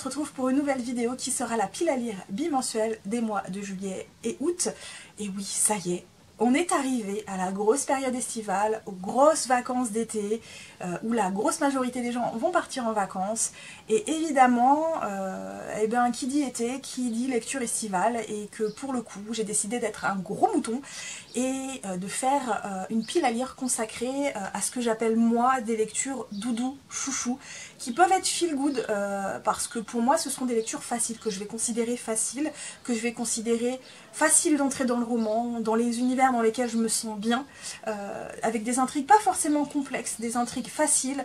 retrouve pour une nouvelle vidéo qui sera la pile à lire bimensuelle des mois de juillet et août. Et oui, ça y est, on est arrivé à la grosse période estivale, aux grosses vacances d'été, où la grosse majorité des gens vont partir en vacances. Et évidemment, eh ben, qui dit été, qui dit lecture estivale, et que pour le coup, j'ai décidé d'être un gros mouton et de faire une pile à lire consacrée à ce que j'appelle moi des lectures doudou, chouchou, qui peuvent être feel good, parce que pour moi ce sont des lectures faciles, que je vais considérer faciles, que je vais considérer facile d'entrer dans le roman, dans les univers dans lesquels je me sens bien, avec des intrigues pas forcément complexes, des intrigues faciles,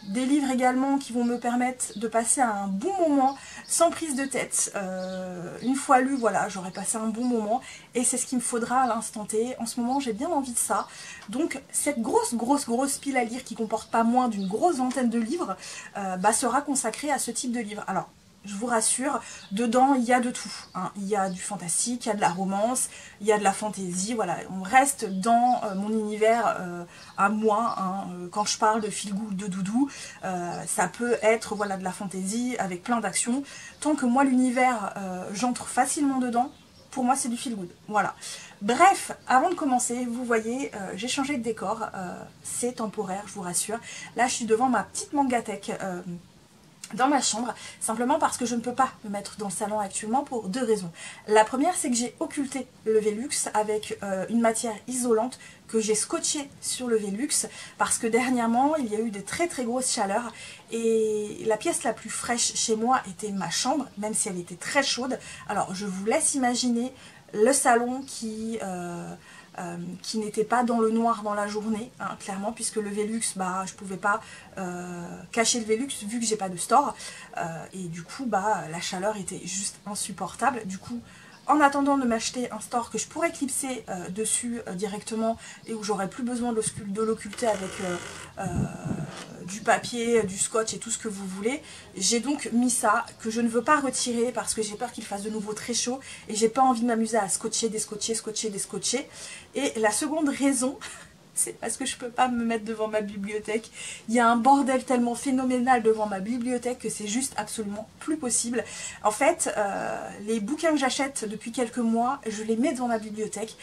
des livres également qui vont me permettre de passer un bon moment sans prise de tête. Une fois lu, voilà, j'aurais passé un bon moment et c'est ce qu'il me faudra à l'instant T. En ce moment j'ai bien envie de ça. Donc cette grosse pile à lire qui comporte pas moins d'une grosse vingtaine de livres sera consacrée à ce type de livre. Alors je vous rassure, dedans il y a de tout, hein. Il y a du fantastique, il y a de la romance, il y a de la fantaisie, voilà, on reste dans mon univers à moi, hein. Quand je parle de feel good, de doudou, ça peut être voilà, de la fantaisie avec plein d'actions, tant que moi l'univers j'entre facilement dedans, pour moi c'est du feel good, voilà. Bref, avant de commencer, vous voyez, j'ai changé de décor, c'est temporaire, je vous rassure. Là je suis devant ma petite mangathèque dans ma chambre, simplement parce que je ne peux pas me mettre dans le salon actuellement pour deux raisons. La première, c'est que j'ai occulté le Velux avec une matière isolante que j'ai scotché sur le Velux, parce que dernièrement il y a eu de très grosses chaleurs et la pièce la plus fraîche chez moi était ma chambre, même si elle était très chaude. Alors je vous laisse imaginer le salon qui n'était pas dans le noir dans la journée, hein, clairement, puisque le Velux, je pouvais pas cacher le Velux vu que j'ai pas de store, et du coup la chaleur était juste insupportable. Du coup, en attendant de m'acheter un store que je pourrais clipser dessus directement et où j'aurais plus besoin de l'occulter avec du papier, du scotch et tout ce que vous voulez, j'ai donc mis ça, que je ne veux pas retirer parce que j'ai peur qu'il fasse de nouveau très chaud et j'ai pas envie de m'amuser à scotcher, descotcher, scotcher, descotcher. Et la seconde raison, c'est parce que je peux pas me mettre devant ma bibliothèque. Il y a un bordel tellement phénoménal devant ma bibliothèque que c'est juste absolument plus possible. En fait, les bouquins que j'achète depuis quelques mois, je les mets devant ma bibliothèque.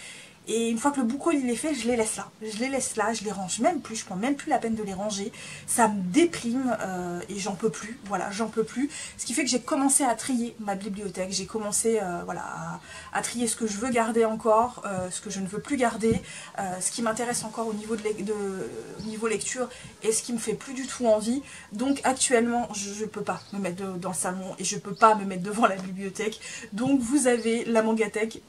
Et une fois que le bouquin il est fait, je les laisse là. Je les laisse là, je les range même plus, je prends même plus la peine de les ranger. Ça me déprime et j'en peux plus, voilà, j'en peux plus. Ce qui fait que j'ai commencé à trier ma bibliothèque. J'ai commencé voilà, à trier ce que je veux garder encore, ce que je ne veux plus garder, ce qui m'intéresse encore au niveau, niveau lecture et ce qui me fait plus du tout envie. Donc actuellement, je peux pas me mettre dans le salon et je peux pas me mettre devant la bibliothèque. Donc vous avez la mangathèque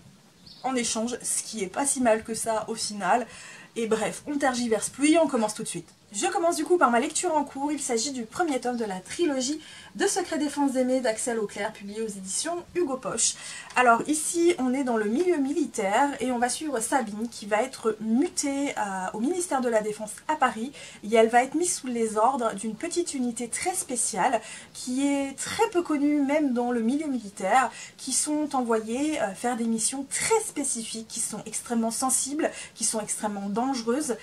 en échange, ce qui est pas si mal que ça au final. Et bref, on tergiverse plus et on commence tout de suite. Je commence du coup par ma lecture en cours. Il s'agit du premier tome de la trilogie de Secret défense aimés d'Axel Auclair, publié aux éditions Hugo Poche. Alors ici, on est dans le milieu militaire et on va suivre Sabine qui va être mutée au ministère de la Défense à Paris et elle va être mise sous les ordres d'une petite unité très spéciale qui est très peu connue même dans le milieu militaire, qui sont envoyés faire des missions très spécifiques, qui sont extrêmement sensibles, qui sont extrêmement dangereuses,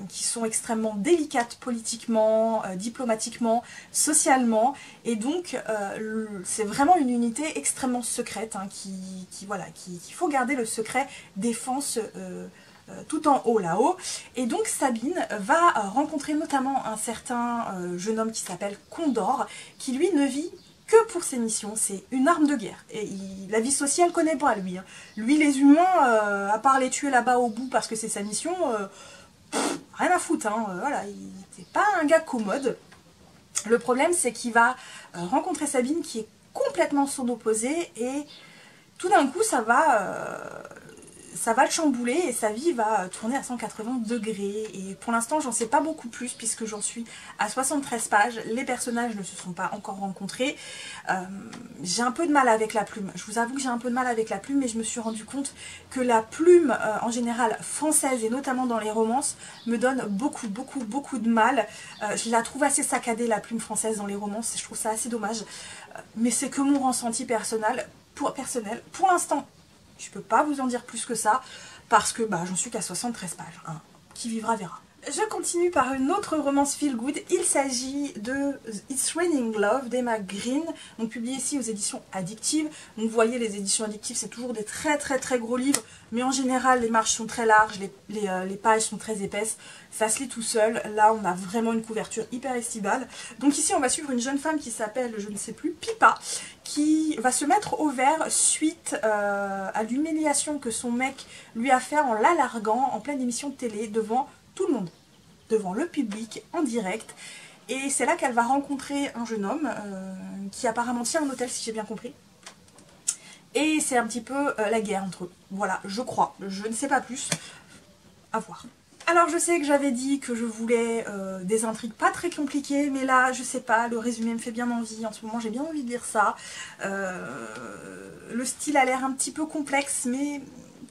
qui sont extrêmement délicates politiquement, diplomatiquement, socialement. Et donc c'est vraiment une unité extrêmement secrète, hein, qu'il faut garder le secret défense tout en haut là-haut. Et donc Sabine va rencontrer notamment un certain jeune homme qui s'appelle Condor, qui lui ne vit que pour ses missions, c'est une arme de guerre. Et la vie sociale connaît pas lui, hein. Lui les humains, à part les tuer là-bas au bout parce que c'est sa mission, rien à foutre, hein. Voilà, il n'était pas un gars commode. Le problème, c'est qu'il va rencontrer Sabine qui est complètement son opposé et tout d'un coup, ça va le chambouler et sa vie va tourner à 180 degrés. Et pour l'instant, j'en sais pas beaucoup plus puisque j'en suis à 73 pages. Les personnages ne se sont pas encore rencontrés. J'ai un peu de mal avec la plume. Je vous avoue que j'ai un peu de mal avec la plume, mais je me suis rendu compte que la plume, en général française et notamment dans les romances, me donne beaucoup de mal. Je la trouve assez saccadée, la plume française dans les romances. Je trouve ça assez dommage. Mais c'est que mon ressenti personnel. Pour l'instant, je peux pas vous en dire plus que ça, parce que j'en suis qu'à 73 pages. Hein. Qui vivra verra. Je continue par une autre romance feel good. Il s'agit de It's Raining Love d'Emma Green, donc publié ici aux éditions Addictive. Donc vous voyez, les éditions Addictive, c'est toujours des très gros livres, mais en général les marges sont très larges, les pages sont très épaisses, ça se lit tout seul. Là on a vraiment une couverture hyper estivale. Donc ici on va suivre une jeune femme qui s'appelle, je ne sais plus, Pipa, qui va se mettre au vert suite à l'humiliation que son mec lui a fait en la larguant en pleine émission de télé devant tout le monde, devant le public, en direct. Et c'est là qu'elle va rencontrer un jeune homme qui apparemment tient un hôtel, si j'ai bien compris. Et c'est un petit peu la guerre entre eux. Voilà, je crois. Je ne sais pas plus. À voir. Alors je sais que j'avais dit que je voulais des intrigues pas très compliquées, mais là je sais pas, le résumé me fait bien envie, en ce moment j'ai bien envie de lire ça. Le style a l'air un petit peu complexe, mais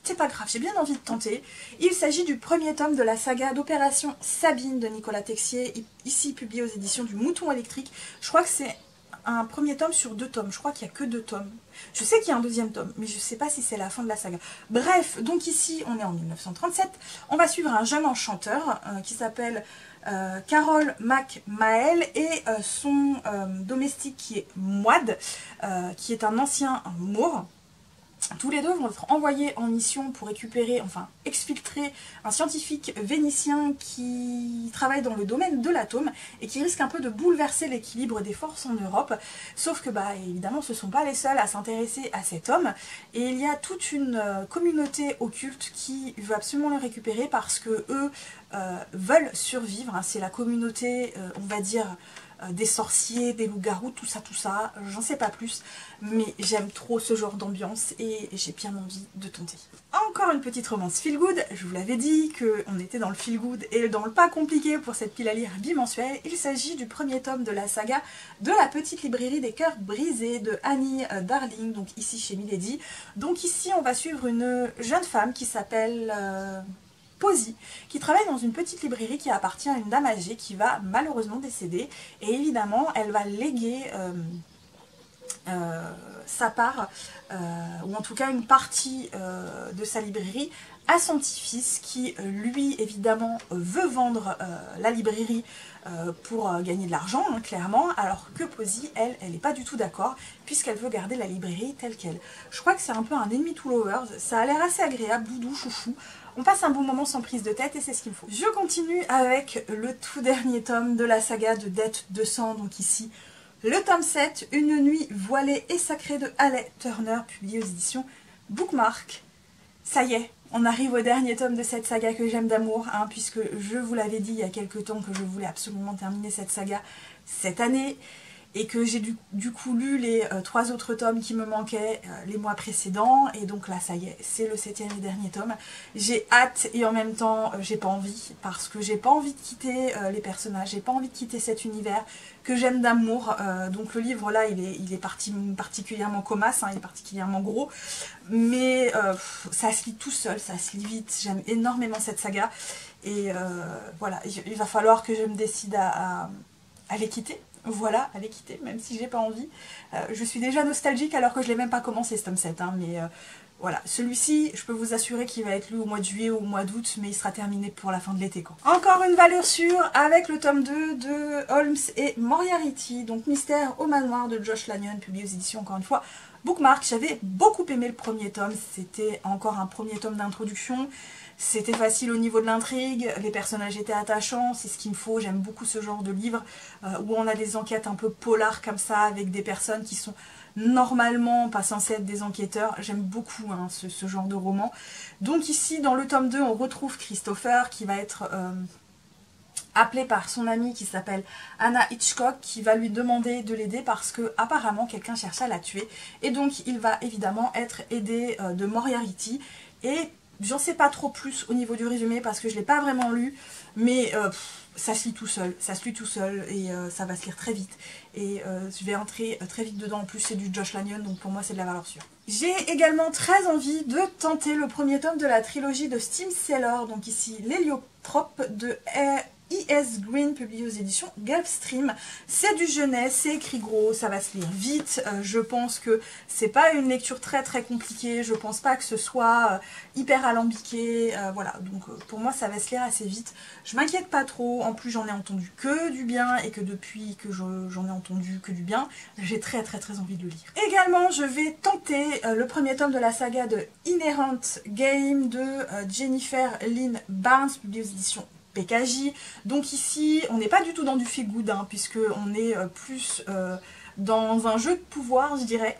c'est pas grave, j'ai bien envie de tenter. Il s'agit du premier tome de la saga d'Opération Sabine de Nicolas Texier, ici publié aux éditions du Mouton Électrique. Je crois que c'est un premier tome sur 2 tomes, je crois qu'il n'y a que 2 tomes. Je sais qu'il y a un deuxième tome, mais je ne sais pas si c'est la fin de la saga. Bref, donc ici on est en 1937, on va suivre un jeune enchanteur qui s'appelle Carole McMahel et son domestique qui est Mouad, qui est un ancien Maure. Tous les deux vont être envoyés en mission pour récupérer, enfin exfiltrer un scientifique vénitien qui travaille dans le domaine de l'atome et qui risque un peu de bouleverser l'équilibre des forces en Europe. Sauf que bah évidemment ce ne sont pas les seuls à s'intéresser à cet homme et il y a toute une communauté occulte qui veut absolument le récupérer parce que eux veulent survivre. C'est la communauté, on va dire, des sorciers, des loups-garous, tout ça, j'en sais pas plus, mais j'aime trop ce genre d'ambiance et j'ai bien envie de tenter. Encore une petite romance feel good, je vous l'avais dit qu'on était dans le feel good et dans le pas compliqué pour cette pile à lire bimensuelle. Il s'agit du premier tome de la saga de la petite librairie des cœurs brisés de Annie Darling, donc ici chez Milady. Donc ici on va suivre une jeune femme qui s'appelle Posy, qui travaille dans une petite librairie qui appartient à une dame âgée qui va malheureusement décéder et évidemment elle va léguer sa part ou en tout cas une partie de sa librairie à son petit-fils qui lui évidemment veut vendre la librairie pour gagner de l'argent, hein, clairement, alors que Posy, elle n'est pas du tout d'accord puisqu'elle veut garder la librairie telle qu'elle. Je crois que c'est un peu un enemy to lovers, ça a l'air assez agréable, doudou, chouchou. On passe un bon moment sans prise de tête et c'est ce qu'il me faut. Je continue avec le tout dernier tome de la saga de Dette de sang, donc ici le tome 7, Une nuit voilée et sacrée de Halle Turner, publié aux éditions Bookmark. Ça y est, on arrive au dernier tome de cette saga que j'aime d'amour, hein, puisque je vous l'avais dit il y a quelques temps que je voulais absolument terminer cette saga cette année. Et que j'ai du coup lu les 3 autres tomes qui me manquaient les mois précédents. Et donc là, ça y est, c'est le 7e et dernier tome. J'ai hâte et en même temps, j'ai pas envie. Parce que j'ai pas envie de quitter les personnages, j'ai pas envie de quitter cet univers que j'aime d'amour. Donc le livre là, il est particulièrement comasse, hein, il est particulièrement gros. Mais ça se lit tout seul, ça se lit vite. J'aime énormément cette saga. Et voilà, il va falloir que je me décide à les quitter. Voilà, à les quitter, même si j'ai pas envie. Je suis déjà nostalgique alors que je l'ai même pas commencé ce tome 7, hein, mais voilà. Celui-ci, je peux vous assurer qu'il va être lu au mois de juillet ou au mois d'août, mais il sera terminé pour la fin de l'été. Encore une valeur sûre avec le tome 2 de Holmes et Moriarty, donc Mystère au manoir de Josh Lanyon, publié aux éditions, encore une fois, Bookmark. J'avais beaucoup aimé le premier tome, c'était encore un premier tome d'introduction. C'était facile au niveau de l'intrigue, les personnages étaient attachants, c'est ce qu'il me faut, j'aime beaucoup ce genre de livre où on a des enquêtes un peu polars comme ça, avec des personnes qui sont normalement pas censées être des enquêteurs. J'aime beaucoup hein, ce genre de roman. Donc ici, dans le tome 2, on retrouve Christopher qui va être appelé par son amie qui s'appelle Anna Hitchcock, qui va lui demander de l'aider parce que apparemment quelqu'un cherche à la tuer. Et donc il va évidemment être aidé de Moriarty et j'en sais pas trop plus au niveau du résumé parce que je l'ai pas vraiment lu, mais ça se lit tout seul, et ça va se lire très vite. Et je vais entrer très vite dedans, en plus c'est du Josh Lanyon, donc pour moi c'est de la valeur sûre. J'ai également très envie de tenter le premier tome de la trilogie de Steam Seller, donc ici l'Héliotrope de E.S. Green, publié aux éditions Gulfstream. C'est du jeunesse, c'est écrit gros, ça va se lire vite. Je pense que c'est pas une lecture très compliquée, je pense pas que ce soit hyper alambiqué, voilà, donc pour moi ça va se lire assez vite. Je m'inquiète pas trop, en plus j'en ai entendu que du bien, et que depuis que j'en ai entendu que du bien, j'ai très envie de le lire. Également, je vais tenter le premier tome de la saga de Inherent Game de Jennifer Lynn Barnes, publié aux éditions PKJ. Donc ici, on n'est pas du tout dans du feel good, hein, puisque on est plus dans un jeu de pouvoir, je dirais.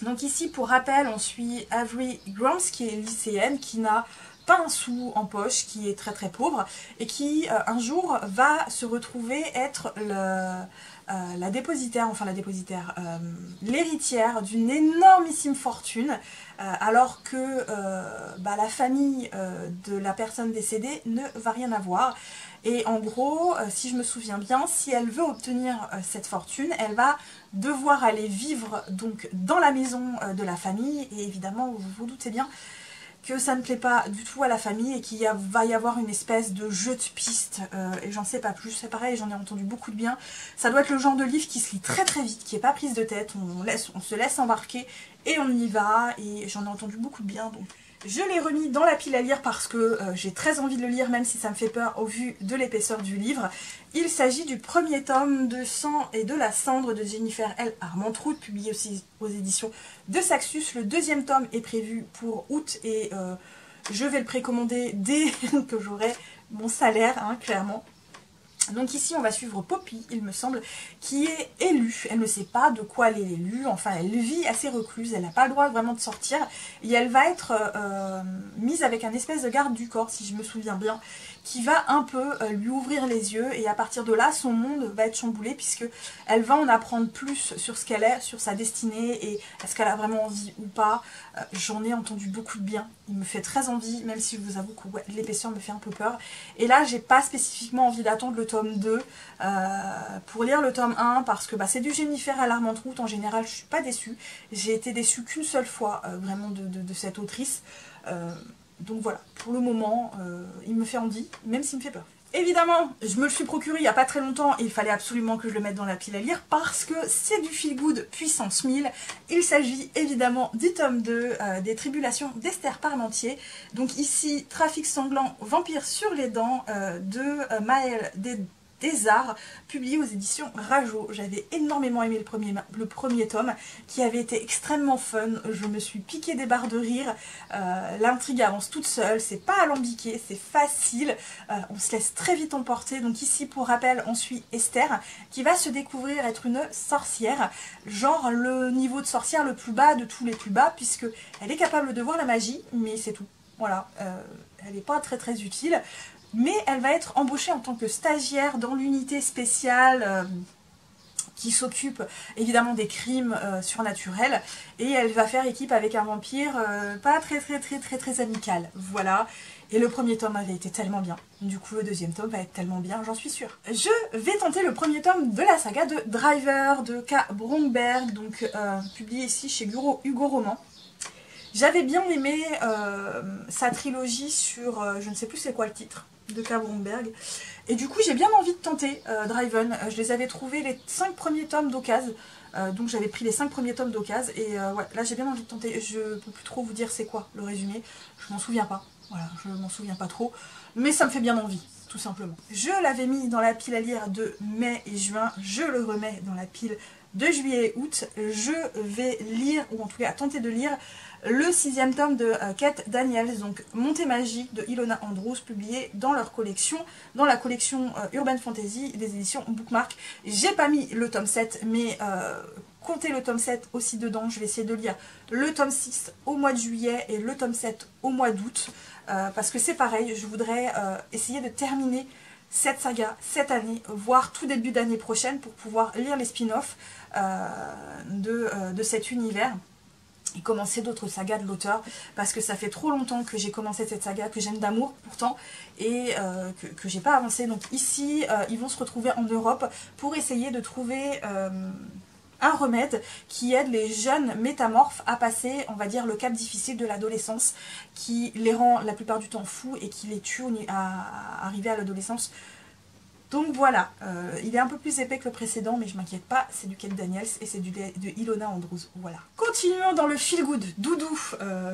Donc ici, pour rappel, on suit Avery Grams, qui est lycéenne, qui n'a pas un sou en poche, qui est très pauvre, et qui un jour va se retrouver être la dépositaire, l'héritière d'une énormissime fortune, alors que la famille de la personne décédée ne va rien avoir. Et en gros, si je me souviens bien, si elle veut obtenir cette fortune, elle va devoir aller vivre donc dans la maison de la famille, et évidemment, vous vous doutez bien que ça ne plaît pas du tout à la famille et qu'il va y avoir une espèce de jeu de piste, et j'en sais pas plus, c'est pareil, j'en ai entendu beaucoup de bien. Ça doit être le genre de livre qui se lit très vite, qui n'est pas prise de tête, on se laisse embarquer et on y va, et j'en ai entendu beaucoup de bien, donc je l'ai remis dans la pile à lire parce que j'ai très envie de le lire, même si ça me fait peur au vu de l'épaisseur du livre. Il s'agit du premier tome de Sang et de la cendre de Jennifer L. Armentrout, publié aussi aux éditions de Saxus. Le deuxième tome est prévu pour août, et je vais le précommander dès que j'aurai mon salaire, hein, clairement. Donc ici on va suivre Poppy, il me semble, qui est élue. Elle ne sait pas de quoi elle est élue, enfin elle vit assez recluse, elle n'a pas le droit vraiment de sortir. Et elle va être mise avec un espèce de garde du corps, si je me souviens bien, qui va un peu lui ouvrir les yeux, et à partir de là son monde va être chamboulé, puisque elle va en apprendre plus sur ce qu'elle est, sur sa destinée, et est-ce qu'elle a vraiment envie ou pas. J'en ai entendu beaucoup de bien, il me fait très envie, même si je vous avoue que ouais, l'épaisseur me fait un peu peur. Et là j'ai pas spécifiquement envie d'attendre le tome 2 pour lire le tome 1, parce que c'est du Jennifer L. Armentrout, en général je suis pas déçue. J'ai été déçue qu'une seule fois vraiment de cette autrice. Donc voilà, pour le moment, il me fait envie, même s'il me fait peur. Évidemment, je me le suis procuré il n'y a pas très longtemps, et il fallait absolument que je le mette dans la pile à lire, parce que c'est du feel good puissance 1000. Il s'agit évidemment du tome 2 des Tribulations d'Esther Parmentier. Donc ici, Trafic sanglant, vampire sur les dents de Maëlle Desarts, publié aux éditions Rajo. J'avais énormément aimé le premier tome, qui avait été extrêmement fun. Je me suis piqué des barres de rire. L'intrigue avance toute seule, c'est pas alambiqué, c'est facile. On se laisse très vite emporter. Donc ici, pour rappel, on suit Esther, qui va se découvrir être une sorcière, genre le niveau de sorcière le plus bas de tous les plus bas, puisque elle est capable de voir la magie, mais c'est tout. Voilà, elle n'est pas très utile. Mais elle va être embauchée en tant que stagiaire dans l'unité spéciale qui s'occupe évidemment des crimes surnaturels, et elle va faire équipe avec un vampire pas très amical. Voilà. Et le premier tome avait été tellement bien. Du coup, le deuxième tome va être tellement bien, j'en suis sûre. Je vais tenter le premier tome de la saga de Driver de K. Bromberg, donc publié ici chez Hugo Roman. J'avais bien aimé sa trilogie sur, je ne sais plus c'est quoi le titre, de K. Bromberg. Et du coup, j'ai bien envie de tenter Driven. Je les avais trouvés les 5 premiers tomes d'occasion. Donc j'avais pris les 5 premiers tomes d'occasion. Et ouais, là j'ai bien envie de tenter. Je peux plus trop vous dire c'est quoi le résumé. Je m'en souviens pas. Voilà, je m'en souviens pas trop. Mais ça me fait bien envie, tout simplement. Je l'avais mis dans la pile à lire de mai et juin. Je le remets dans la pile de juillet et août. Je vais lire, ou en tout cas tenter de lire, le 6e tome de Kate Daniels, donc Montée magique de Ilona Andrews, publié dans leur collection, dans la collection Urban Fantasy des éditions Bookmark. J'ai pas mis le tome 7, mais comptez le tome 7 aussi dedans. Je vais essayer de lire le tome 6 au mois de juillet et le tome 7 au mois d'août, parce que c'est pareil, je voudrais essayer de terminer cette saga cette année, voire tout début d'année prochaine, pour pouvoir lire les spin-offs de cet univers et commencer d'autres sagas de l'auteur, parce que ça fait trop longtemps que j'ai commencé cette saga, que j'aime d'amour pourtant, et que j'ai pas avancé. Donc ici, ils vont se retrouver en Europe pour essayer de trouver un remède qui aide les jeunes métamorphes à passer, on va dire, le cap difficile de l'adolescence, qui les rend la plupart du temps fous et qui les tue à arriver à l'adolescence Donc voilà, il est un peu plus épais que le précédent, mais je m'inquiète pas, c'est du Kate Daniels et c'est de Ilona Andrews, voilà. Continuons dans le feel good, doudou,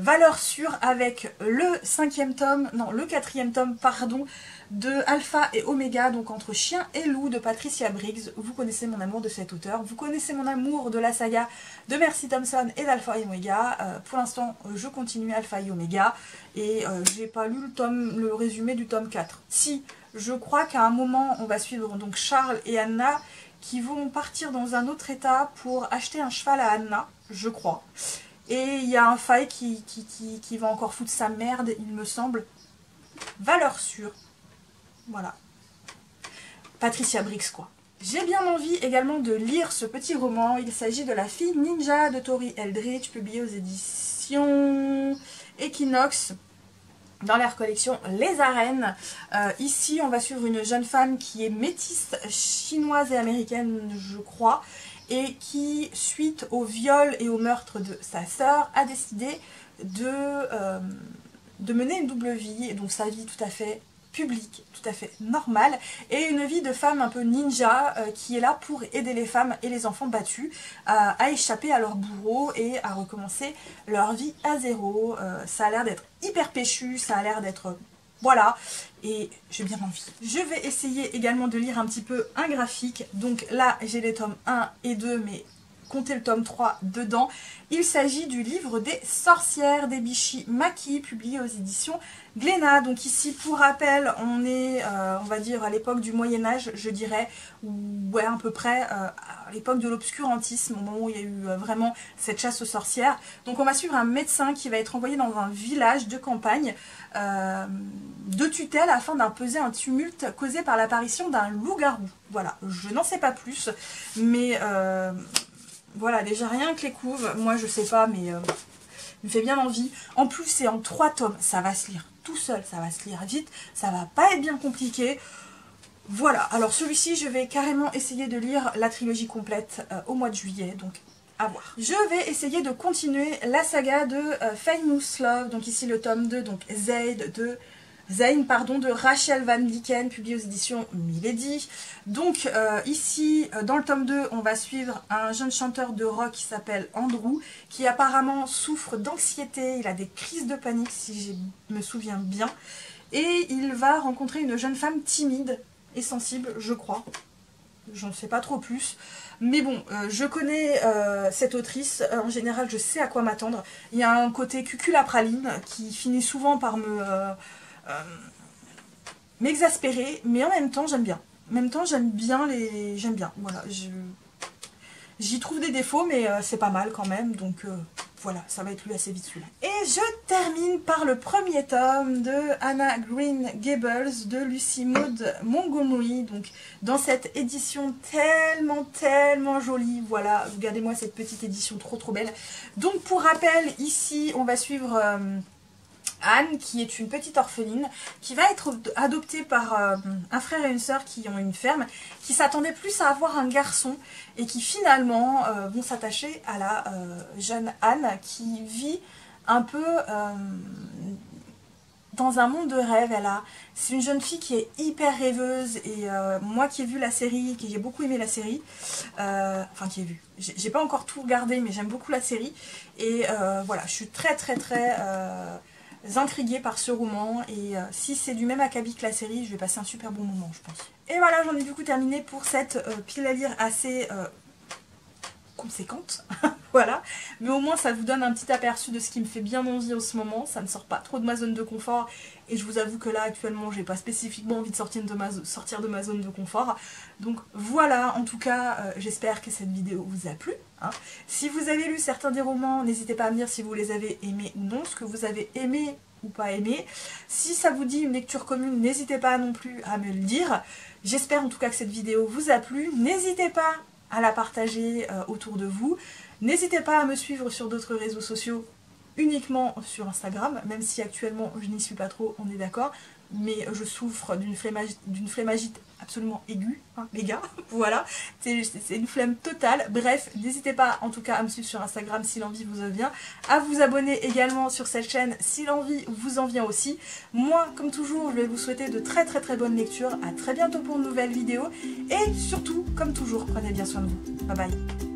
valeur sûre, avec le quatrième tome, pardon, de Alpha et Omega, donc entre Chien et Loup de Patricia Briggs. Vous connaissez mon amour de cet auteur, vous connaissez mon amour de la saga de Mercy Thompson et d'Alpha et Omega. Pour l'instant, je continue Alpha et Omega, et j'ai pas lu le résumé du tome 4. Si, je crois qu'à un moment, on va suivre donc Charles et Anna qui vont partir dans un autre état pour acheter un cheval à Anna, je crois. Et il y a un Faye qui va encore foutre sa merde, il me semble. Valeur sûre. Voilà. Patricia Briggs, quoi. J'ai bien envie également de lire ce petit roman. Il s'agit de La fille ninja de Tori Eldridge, publié aux éditions Equinox, dans leur collection Les Arènes. Ici, on va suivre une jeune femme qui est métisse chinoise et américaine, je crois, et qui, suite au viol et au meurtre de sa sœur, a décidé de mener une double vie, donc sa vie tout à fait publique, tout à fait normale, et une vie de femme un peu ninja qui est là pour aider les femmes et les enfants battus à échapper à leur bourreau et à recommencer leur vie à zéro. Ça a l'air d'être hyper péchu, ça a l'air d'être... Voilà, et j'ai bien envie. Je vais essayer également de lire un petit peu un graphique, donc là j'ai les tomes 1 et 2, mais comptez le tome 3 dedans. Il s'agit du livre des sorcières d'Ebishi Maki, publié aux éditions Glénat. Donc ici, pour rappel, on est, on va dire, à l'époque du Moyen-Âge, je dirais, ouais, à peu près, à l'époque de l'obscurantisme, au moment où il y a eu vraiment cette chasse aux sorcières. Donc on va suivre un médecin qui va être envoyé dans un village de campagne de tutelle afin d'imposer un tumulte causé par l'apparition d'un loup-garou. Voilà, je n'en sais pas plus, mais... voilà, déjà rien que les couves, moi je sais pas, mais il me fait bien envie. En plus, c'est en 3 tomes, ça va se lire tout seul, ça va se lire vite, ça va pas être bien compliqué. Voilà, alors celui-ci, je vais carrément essayer de lire la trilogie complète au mois de juillet, donc à voir. Je vais essayer de continuer la saga de Famous Love, donc ici le tome 2, donc Zane, de Rachel Van Dicken, publié aux éditions Milady. Donc ici, dans le tome 2, on va suivre un jeune chanteur de rock qui s'appelle Andrew, qui apparemment souffre d'anxiété, il a des crises de panique si je me souviens bien, et il va rencontrer une jeune femme timide et sensible, je crois. J'en sais pas trop plus, mais bon, je connais cette autrice, en général je sais à quoi m'attendre. Il y a un côté cuculapraline qui finit souvent par m'exaspérer, mais en même temps j'aime bien. En même temps j'aime bien, voilà, j'y trouve des défauts, mais c'est pas mal quand même, donc voilà, ça va être lu assez vite celui-là. Et je termine par le premier tome de Anna Green Gables de Lucy Maud Montgomery, donc dans cette édition tellement jolie. Voilà, regardez-moi cette petite édition trop belle. Donc pour rappel, ici on va suivre Anne, qui est une petite orpheline, qui va être adoptée par un frère et une sœur qui ont une ferme, qui s'attendaient plus à avoir un garçon, et qui finalement vont s'attacher à la jeune Anne, qui vit un peu dans un monde de rêve. C'est une jeune fille qui est hyper rêveuse, et moi qui ai vu la série, qui j'ai beaucoup aimé la série, enfin qui ai vu, j'ai pas encore tout regardé, mais j'aime beaucoup la série, et voilà, je suis très intriguée par ce roman, et si c'est du même acabit que la série, je vais passer un super bon moment, je pense. Et voilà, j'en ai du coup terminé pour cette pile à lire assez conséquente, voilà, mais au moins ça vous donne un petit aperçu de ce qui me fait bien envie en ce moment. Ça ne sort pas trop de ma zone de confort, et je vous avoue que là actuellement j'ai pas spécifiquement envie de sortir de ma zone de confort. Donc voilà, en tout cas j'espère que cette vidéo vous a plu, hein. Si vous avez lu certains des romans, n'hésitez pas à me dire si vous les avez aimés ou non, ce que vous avez aimé ou pas aimé. Si ça vous dit une lecture commune, n'hésitez pas non plus à me le dire. J'espère en tout cas que cette vidéo vous a plu. N'hésitez pas à la partager autour de vous. N'hésitez pas à me suivre sur d'autres réseaux sociaux, uniquement sur Instagram, même si actuellement je n'y suis pas trop, on est d'accord, mais je souffre d'une flémagite absolument aiguë, hein, les gars, voilà, c'est une flemme totale. Bref, n'hésitez pas en tout cas à me suivre sur Instagram si l'envie vous en vient, à vous abonner également sur cette chaîne si l'envie vous en vient aussi. Moi, comme toujours, je vais vous souhaiter de très bonnes lectures, à très bientôt pour une nouvelle vidéo, et surtout, comme toujours, prenez bien soin de vous. Bye bye.